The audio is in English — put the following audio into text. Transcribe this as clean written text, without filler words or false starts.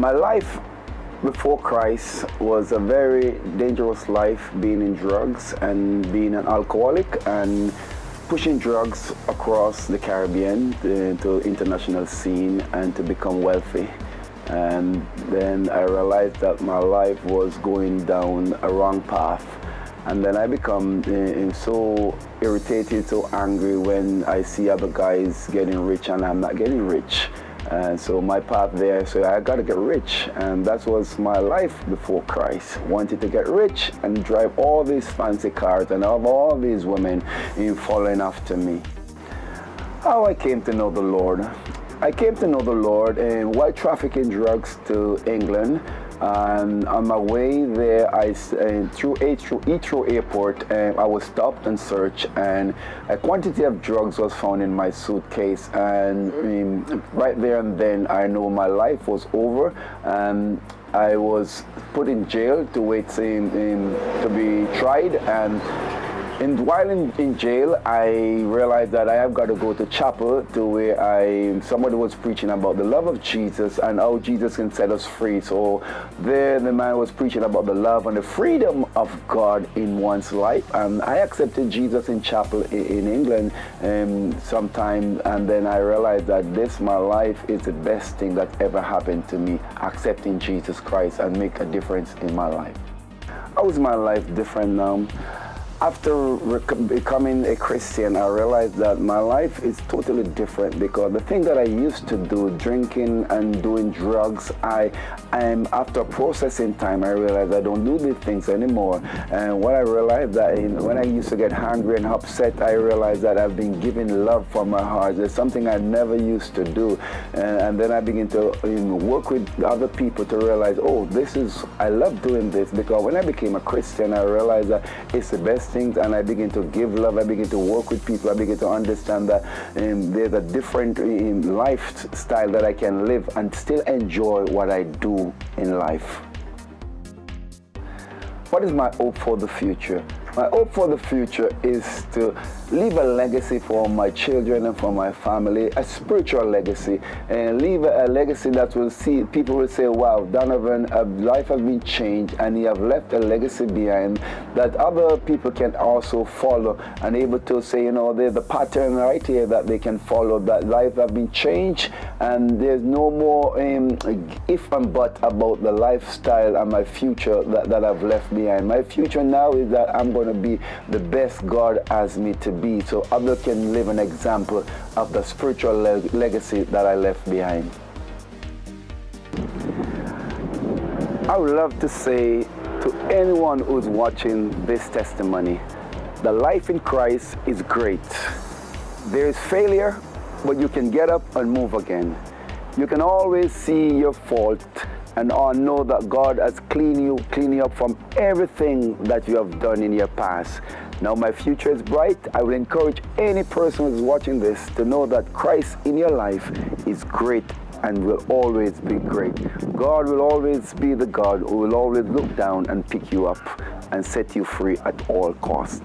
My life before Christ was a very dangerous life, being in drugs and being an alcoholic and pushing drugs across the Caribbean to international scene and to become wealthy. And then I realized that my life was going down a wrong path. And then I become so irritated, so angry when I see other guys getting rich and I'm not getting rich. And so my path there, so I got to get rich. And that was my life before Christ. Wanted to get rich and drive all these fancy cars and have all these women following after me. How I came to know the Lord. I came to know the Lord while trafficking drugs to England. And on my way there, through Heathrow Airport, I was stopped and searched, and a quantity of drugs was found in my suitcase. And right there and then, I know my life was over, and I was put in jail to wait to be tried. And while in jail, I realized that I have got to go to chapel to where somebody was preaching about the love of Jesus and how Jesus can set us free. So there the man was preaching about the love and the freedom of God in one's life. And I accepted Jesus in chapel in England sometime, and then I realized that my life is the best thing that ever happened to me, accepting Jesus Christ and make a difference in my life. How is my life different now? After becoming a Christian, I realized that my life is totally different, because the thing that I used to do, drinking and doing drugs, after processing time, I realized I don't do these things anymore. And what I realized that when I used to get hungry and upset, I realized that I've been giving love from my heart. It's something I never used to do. And then I began to work with other people to realize, oh, I love doing this, because when I became a Christian, I realized that it's the best things, and I begin to give love, I begin to work with people, I begin to understand that there's a different lifestyle that I can live and still enjoy what I do in life. What is my hope for the future? My hope for the future is to leave a legacy for my children and for my family, a spiritual legacy, and leave a legacy that people will say, wow, Donovan, life has been changed, and you have left a legacy behind that other people can also follow, and able to say, there's a pattern right here that they can follow, that life has been changed, and there's no more if and but about the lifestyle and my future that I've left behind. My future now is that I'm going to be the best God has me to be, so others can live an example of the spiritual legacy that I left behind. I would love to say to anyone who's watching this testimony, the life in Christ is great. There is failure, but you can get up and move again. You can always see your fault and know that God has cleaned you up from everything that you have done in your past. Now my future is bright. I will encourage any person who is watching this to know that Christ in your life is great and will always be great. God will always be the God who will always look down and pick you up and set you free at all costs.